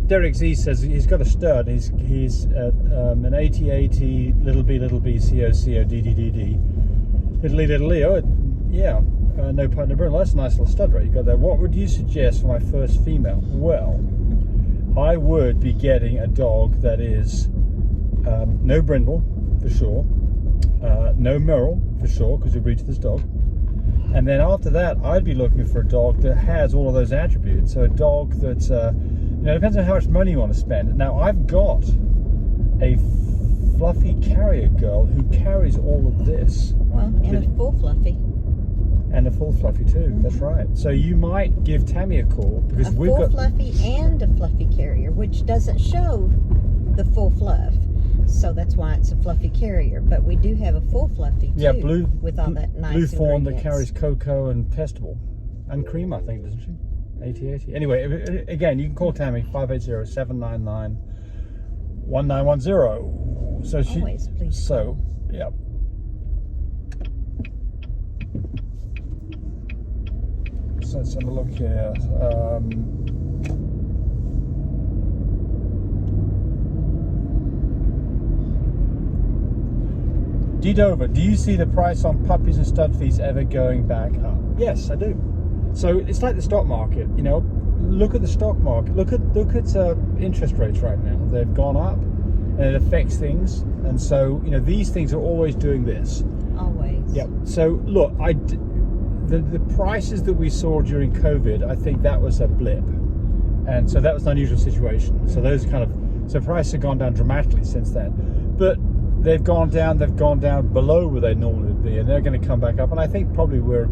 Derek Z says he's got a stud. He's an 80 little b CO CO DDDD little Leo. Yeah, no pipe, no brindle. That's a nice little stud right you got there. What would you suggest for my first female? Well, I would be getting a dog that is no brindle for sure, no merle for sure because we breed to this dog, and then after that I'd be looking for a dog that has all of those attributes. So a dog that depends on how much money you want to spend. Now I've got a fluffy carrier girl who carries all of this. Well, and a full fluffy. And a full fluffy too. That's right. So you might give Tammy a call because we've got a full fluffy and a fluffy carrier, which doesn't show the full fluff. So that's why it's a fluffy carrier. But we do have a full fluffy too. Yeah, blue with all that nice blue fawn that ingredients. carries cocoa and testable and cream, I think, doesn't she? 80. Anyway, again, you can call Tammy 580-799-1910. So she. Always, please. So yeah. So let's have a look here. D Dover, do you see the price on puppies and stud fees ever going back up? Yes, I do. So it's like the stock market, look at the stock market. Look at interest rates right now. They've gone up, and it affects things. And so these things are always doing this. Always. Yep. So look, the prices that we saw during COVID, I think that was a blip, and so that was an unusual situation. So those so prices have gone down dramatically since then, but they've gone down below where they normally would be, and they're going to come back up. And I think probably we're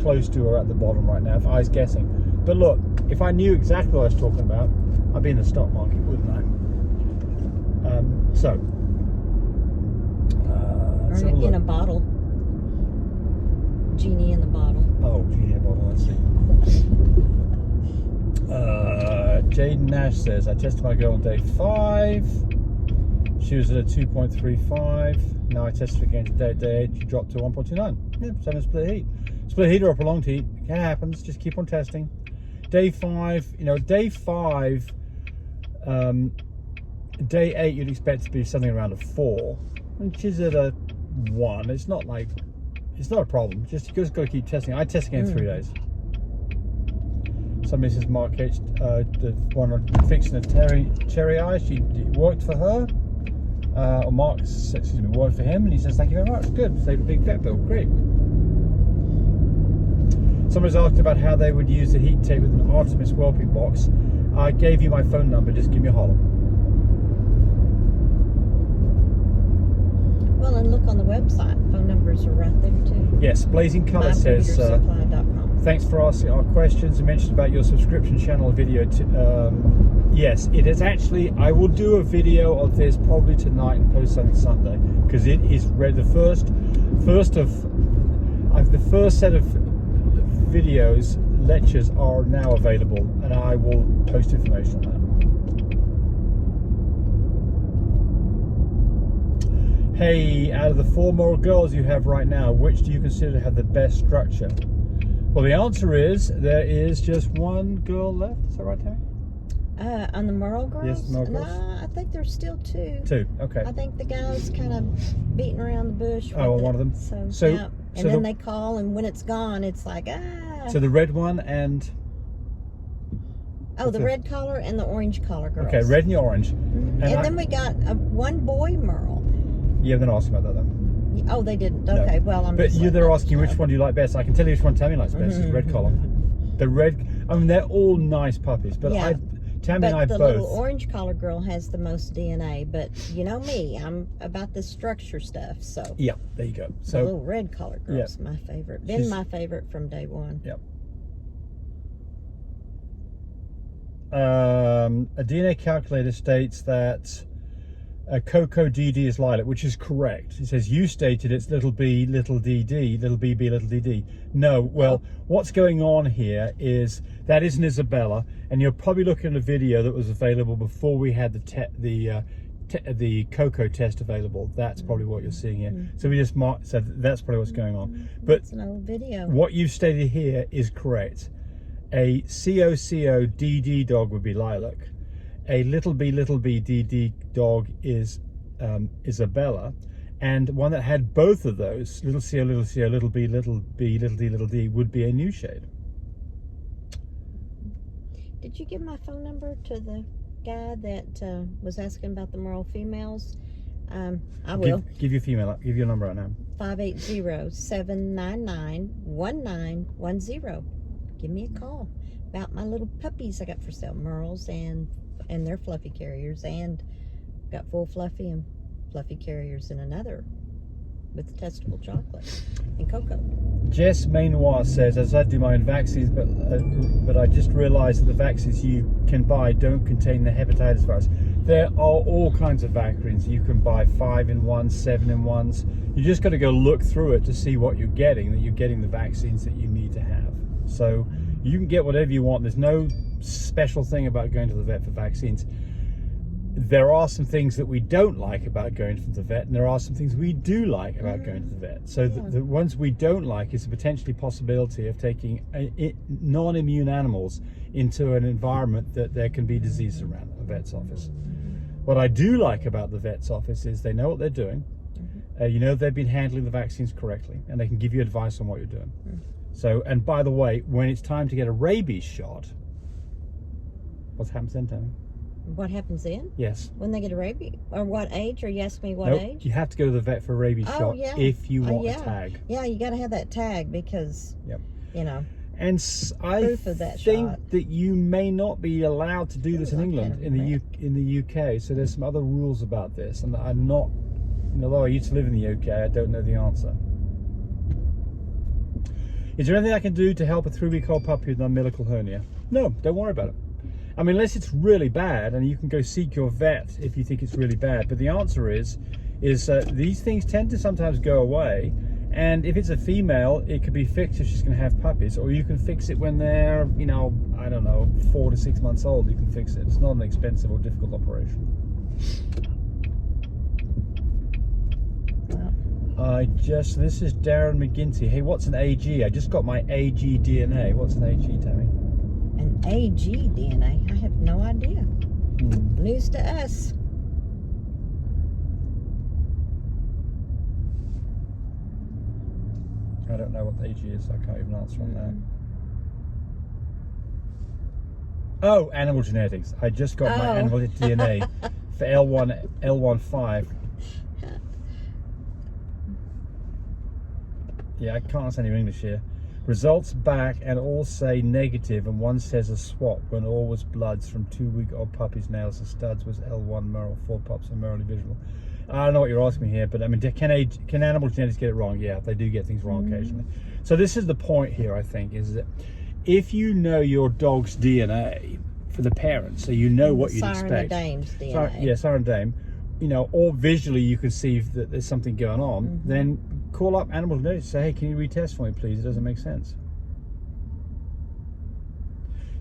close to or at the bottom right now, if I was guessing. But look, if I knew exactly what I was talking about, I'd be in the stock market, wouldn't I? Or in a bottle. Genie in the bottle. Oh, genie in the bottle, let's see. Jaden Nash says, I tested my girl on day 5. She was at a 2.35. Now I tested again today at day 8. She dropped to 1.29. Yeah, same as split heat. Split heat or a prolonged heat. It happens. Just keep on testing. Day 5, day 5, day 8 you'd expect to be something around a 4. And she's at a 1. It's not a problem. You just got to keep testing. I test again in 3 days. Somebody says Mark H, the one on fixing the cherry eyes, it worked for her. Or Mark, excuse me, worked for him, and he says thank you very much. Good, saved a big vet bill. Great. Somebody's asked about how they would use the heat tape with an Artemis whelping box. I gave you my phone number. Just give me a holler. Well, and look on the website. Phone numbers are right there too. Yes, Blazing Color says, thanks for asking our questions. You mentioned about your subscription channel video. Yes, it is actually, I will do a video of this probably tonight and post something Sunday, because it is read. The first set of videos, lectures are now available, and I will post information on that. Hey, out of the 4 moral girls you have right now, which do you consider to have the best structure? Well, the answer is there is just one girl left. Is that right, Tammy? On the Merle girls? Yes, Merle girls. No, I think there's still 2. 2, okay. I think the guy was kind of beating around the bush. One of them. So yeah. And then they call, and when it's gone, it's like, ah. So the red one and... Oh, the red collar and the orange collar girls. Okay, red and the orange. Mm-hmm. And then we got one boy Merle. You haven't asked about that then? Oh, they didn't. Okay, no. well, But they're asking which one do you like best. I can tell you which one Tammy likes best. It's red collar. The red... I mean, they're all nice puppies, but yeah. Tammy and I both... But the little orange collar girl has the most DNA, but you know me, I'm about the structure stuff, so... Yeah, there you go. So the little red collar girl's my favorite. Been my favorite from day one. Yep. A DNA calculator states that Coco DD is lilac, which is correct. It says you stated it's little b, little dd, little bb, little dd. No, well, what's going on here is that is an Isabella, and you're probably looking at a video that was available before we had the Coco test available. That's probably what you're seeing here. So we just marked, so that's probably what's going on. But it's an old video. What you've stated here is correct. A COCO DD dog would be lilac. a little b DD dog is Isabella, and one that had both of those, little co, little b d, would be a new shade. Did you give my phone number to the guy that was asking about the Merle females? I will. Give your female. Give your number right now. 580-799-1910. Give me a call about my little puppies I got for sale, Merles and their fluffy carriers, and got full fluffy and fluffy carriers in another with testable chocolate and cocoa. Jess Mainoir says, as I do my own vaccines, but I just realised that the vaccines you can buy don't contain the hepatitis virus. There are all kinds of vaccines. You can buy 5-in-1s, 7-in-1s. You just got to go look through it to see what you're getting, that you're getting the vaccines that you need to have. So you can get whatever you want. There's no special thing about going to the vet for vaccines. There are some things that we don't like about going to the vet, and there are some things we do like about going to the vet. So the ones we don't like is the potentially possibility of taking non-immune animals into an environment that there can be disease around a vet's office. What I do like about the vet's office is they know what they're doing. You know they've been handling the vaccines correctly, and they can give you advice on what you're doing. So, and by the way, when it's time to get a rabies shot, what happens then, Tammy? What happens then? Yes. When they get a rabies? Or what age? Or you ask me what Nope, age? you have to go to the vet for a rabies shot if you want a tag. Yeah, you got to have that tag because, you know. And I Proof of that think shot. that you may not be allowed to do this in England, in the UK. So there's some other rules about this, and I'm not. Although I used to live in the UK, I don't know the answer. Is there anything I can do to help a 3-week-old puppy with an umbilical hernia? No, don't worry about it. I mean, unless it's really bad, and you can go seek your vet if you think it's really bad. But the answer is these things tend to sometimes go away. And if it's a female, it could be fixed if she's going to have puppies, or you can fix it when they're, you know, I don't know, 4 to 6 months old. You can fix it. It's not an expensive or difficult operation. This is Darren McGinty. Hey, what's an AG? I just got my AG DNA. What's an AG, Tammy? An AG DNA? I have no idea. News to us. I don't know what the AG is, so I can't even answer on that. Oh, animal genetics. I just got my animal DNA for L15. Yeah, I can't understand your English here. Results back and all say negative, and one says a swap when all was bloods from 2-week-old puppies, nails and studs was L1 Merle, 4 pups are Merrily visual. I don't know what you're asking me here, but I mean, can animal genetics get it wrong? Yeah, they do get things wrong occasionally. So this is the point here, I think, is that if you know your dog's DNA for the parents, so you know what you'd expect. Dame's DNA. Siren Dame, you know, or visually you can see that there's something going on, then call up animal genetics and say, hey, can you retest for me, please? It doesn't make sense.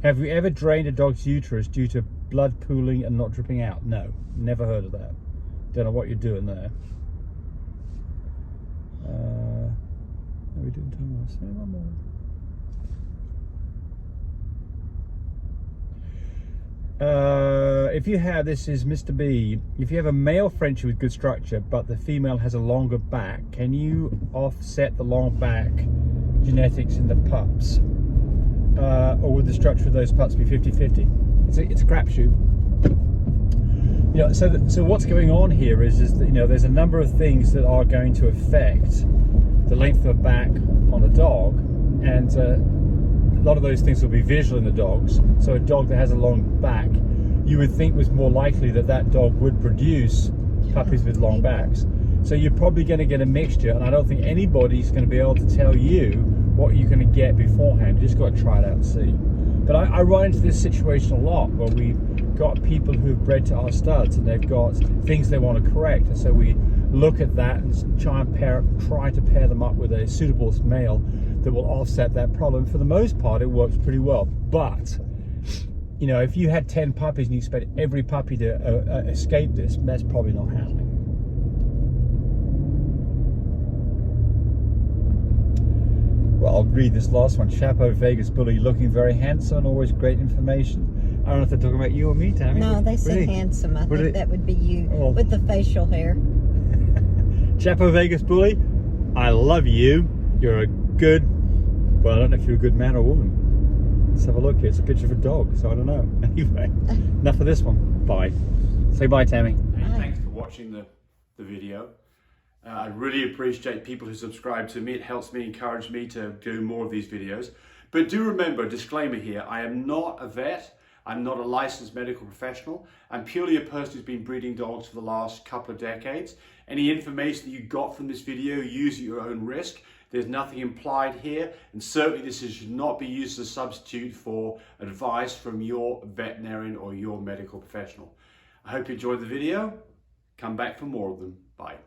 Have you ever drained a dog's uterus due to blood pooling and not dripping out? No, never heard of that. Don't know what you're doing there. Are we doing time? Say one more. If you have, this is Mr. B, if you have a male Frenchie with good structure but the female has a longer back, can you offset the long back genetics in the pups? Or would the structure of those pups be 50-50? It's a crapshoot. You know, so what's going on here is that, you know, there's a number of things that are going to affect the length of back on a dog, and a lot of those things will be visual in the dogs. So a dog that has a long back, you would think was more likely that dog would produce puppies with long backs. So you're probably going to get a mixture, and I don't think anybody's going to be able to tell you what you're going to get beforehand. You just got to try it out and see. But I run into this situation a lot where we've got people who've bred to our studs and they've got things they want to correct, and so we look at that and try to pair them up with a suitable male that will offset that problem. For the most part, it works pretty well. But you know, if you had 10 puppies and you expect every puppy to escape this, that's probably not happening. Well, I'll read this last one. Chapeau Vegas Bully, looking very handsome and always great information. I don't know if they're talking about you or me, Tammy. No, they said Really? handsome. I What think did- that would be you Oh. with the facial hair. Chapo Vegas Bully, I love you. You're a good, well, I don't know if you're a good man or woman. Let's have a look here. It's a picture of a dog, so I don't know. Anyway, enough of this one. Bye. Say bye, Tammy. Hey, Bye. thanks for watching the video. I really appreciate people who subscribe to me. It helps me, encourage me to do more of these videos. But do remember, disclaimer here, I am not a vet. I'm not a licensed medical professional. I'm purely a person who's been breeding dogs for the last couple of decades. Any information that you got from this video, use at your own risk. There's nothing implied here, and certainly this should not be used as a substitute for advice from your veterinarian or your medical professional. I hope you enjoyed the video. Come back for more of them. Bye.